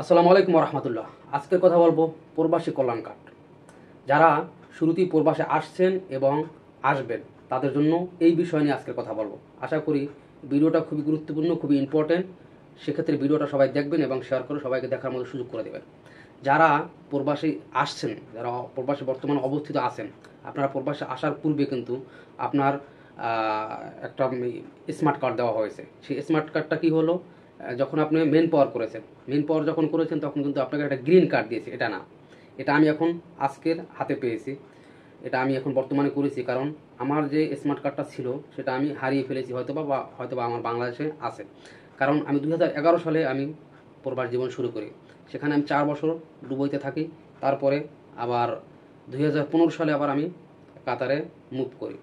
আসসালামু আলাইকুম রহমতুল্লাহ। আজকের কথা বলবো প্রবাসী কল্যাণ কার্ড। যারা শুরুতেই প্রবাসে আসছেন এবং আসবেন তাদের জন্য এই বিষয় নিয়ে আজকের কথা বলবো। আশা করি ভিডিওটা খুবই গুরুত্বপূর্ণ, খুবই ইম্পর্টেন্ট। সেক্ষেত্রে ভিডিওটা সবাই দেখবেন এবং শেয়ার করে সবাইকে দেখার মতো সুযোগ করে দেবেন। যারা প্রবাসী আসছেন, যারা প্রবাসী বর্তমানে অবস্থিত আছেন, আপনারা প্রবাসে আসার পূর্বে কিন্তু আপনার একটা স্মার্ট কার্ড দেওয়া হয়েছে। সেই স্মার্ট কার্ডটা কী হলো, যখন আপনি মেন পাওয়ার করেছেন, মেন পাওয়ার যখন করেছেন তখন কিন্তু আপনাকে একটা গ্রিন কার্ড দিয়েছে। এটা না, এটা আমি এখন আজকের হাতে পেয়েছি। এটা আমি এখন বর্তমানে করেছি, কারণ আমার যে স্মার্ট কার্ডটা ছিল সেটা আমি হারিয়ে ফেলেছি, হয়তোবা আমার বাংলাদেশে আছে। কারণ আমি 2011 সালে আমি প্রবাস জীবন শুরু করি। সেখানে আমি 4 বছর দুবাইতে থাকি। তারপরে আবার 2015 সালে আবার আমি কাতারে মুভ করি।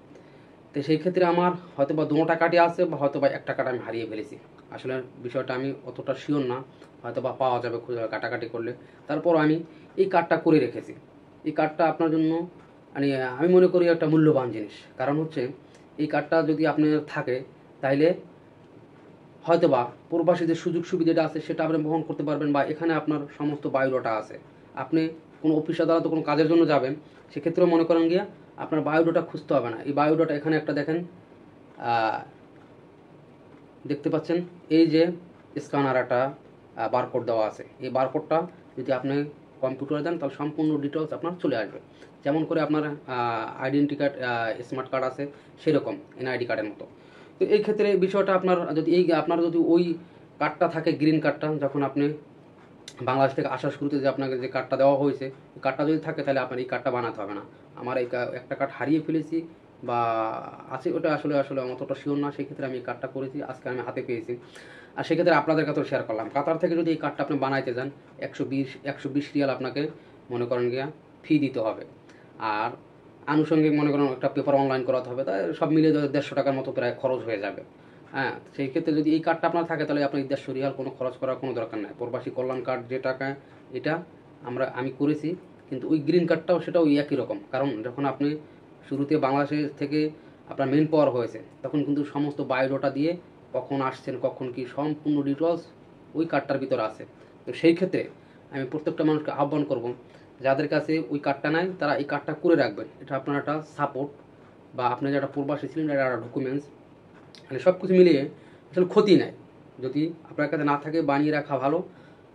তো সেই ক্ষেত্রে আমার হয়তোবা দুটো কার্ডই আছে, বা হয়তোবা একটা কার্ড আমি হারিয়ে ফেলেছি। আসলে বিষয়টা আমি অতটা শিওর না, হয়তোবা পাওয়া যাবে খুঁজে কাটাকাটি করলে। তারপর আমি এই কার্ডটা করে রেখেছি। এই কার্ডটা আপনার জন্য মানে আমি মনে করি একটা মূল্যবান জিনিস। কারণ হচ্ছে এই কার্ডটা যদি আপনার থাকে তাইলে হয়তোবা প্রবাসীদের সুযোগ সুবিধাটা আছে সেটা আপনি বহন করতে পারবেন, বা এখানে আপনার সমস্ত বায়োডাটা আছে। আপনি কোনো অফিস আদালতে কোনো কাজের জন্য যাবেন, সেক্ষেত্রেও মনে করেন গিয়া আপনার বায়োডাটা খুঁজতে হবে না। এই বায়োডাটা এখানে একটা দেখেন, দেখতে পাচ্ছেন এই যে স্ক্যানার একটা বারকোড দেওয়া আছে। এই বারকোডটা যদি আপনি কম্পিউটারে দেন তাহলে সম্পূর্ণ ডিটেলস আপনার চলে আসবে। যেমন করে আপনার আইডেন্টি কার্ড, স্মার্ট কার্ড আছে সেরকম এনআইডি কার্ডের মতো। তো এই ক্ষেত্রে বিষয়টা আপনার যদি ওই কার্ডটা থাকে, গ্রিন কার্ডটা, যখন আপনি বাংলাদেশ থেকে আসার শুরুতে যে আপনাকে যে কার্ডটা দেওয়া হয়েছে, ওই কার্ডটা যদি থাকে তাহলে আপনার এই কার্ডটা বানাতে হবে না। আমার এই একটা কার্ড হারিয়ে ফেলেছি বা আছে, ওটা আসলে আমার অতটা শিওর না। সেক্ষেত্রে আমি এই কার্ডটা করেছি, আজকে আমি হাতে পেয়েছি। আর সেক্ষেত্রে আপনাদের কাছেও শেয়ার করলাম। কাতার থেকে যদি এই কার্ডটা আপনি বানাইতে যান 120 রিয়াল আপনাকে মনে করেন গিয়া ফি দিতে হবে। আর আনুষঙ্গিক মনে করেন একটা পেপার অনলাইন করাতে হবে, তাই সব মিলিয়ে 150 টাকার মতো প্রায় খরচ হয়ে যাবে। হ্যাঁ, সেই ক্ষেত্রে যদি এই কার্ডটা আপনার থাকে তাহলে আপনার 150 রিয়াল কোনো খরচ করার কোনো দরকার নেই। প্রবাসী কল্যাণ কার্ড যে টাকা, এটা আমি করেছি। কিন্তু ওই গ্রিন কার্ডটাও সেটাও একই রকম। কারণ যখন আপনি শুরুতে বাংলাদেশ থেকে আপনার মেন পাওয়ার হয়েছে তখন কিন্তু সমস্ত বায়োডাটা দিয়ে কখন আসছেন, কখন কি, সম্পূর্ণ ডিটেলস ওই কার্ডটার ভিতরে আছে। তো সেই ক্ষেত্রে আমি প্রত্যেকটা মানুষকে আহ্বান করব, যাদের কাছে ওই কার্ডটা নাই তারা এই কার্ডটা করে রাখবেন। এটা আপনার একটা সাপোর্ট, বা আপনি যেটা প্রবাসী ছিলেন এটা একটা ডকুমেন্টস, মানে সব কিছু মিলিয়ে আসলে ক্ষতি নেই। যদি আপনার কাছে না থাকে বানিয়ে রাখা ভালো।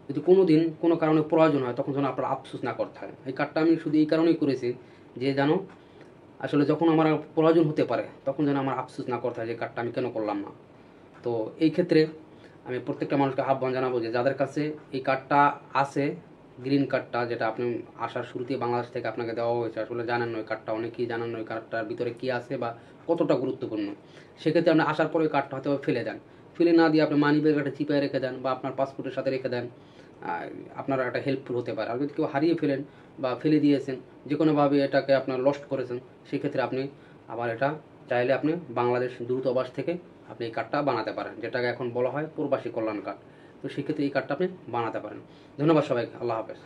যদি কোনো দিন কোনো কারণে প্রয়োজন হয় তখন যেন আপনার আফসোস না করতে হয়। এই কার্ডটা আমি শুধু এই কারণেই করেছি যে জানো, আসলে যখন আমার প্রয়োজন হতে পারে তখন যেন আমার আফসোস না করতে হয় যে কার্ডটা আমি কেন করলাম না। তো এই ক্ষেত্রে আমি প্রত্যেকটা মানুষকে আহ্বান জানাবো যে যাদের কাছে এই কার্ডটা আছে, গ্রিন কার্ডটা, যেটা আপনি আসার শুরুতেই বাংলাদেশ থেকে আপনাকে দেওয়া হয়েছে, আসলে জানেন না ওই কার্ডটা, অনেকেই জানেন না ওই কার্ডটার ভিতরে কী আছে বা কতটা গুরুত্বপূর্ণ। সেক্ষেত্রে আপনি আসার পরে ওই কার্ডটা হয়তো ফেলে দেন, ফেলে না দিয়ে আপনি মানি ব্যাগ একটা চিপায় রেখে দেন বা আপনার পাসপোর্টের সাথে রেখে দেন। আপনার একটা হেল্পফুল হতে পারে। আর যদি কেউ হারিয়ে ফেলেন বা ফেলে দিয়েছেন, যে কোনোভাবে এটাকে আপনার লস্ট করেছেন, সেক্ষেত্রে আপনি আবার এটা চাইলে আপনি বাংলাদেশ দূতাবাস থেকে আপনি এই কার্ডটা বানাতে পারেন, যেটাকে এখন বলা হয় প্রবাসী কল্যাণ কার্ড। তো সেক্ষেত্রে এই কার্ডটা আপনি বানাতে পারেন। ধন্যবাদ সবাইকে। আল্লাহ হাফেজ।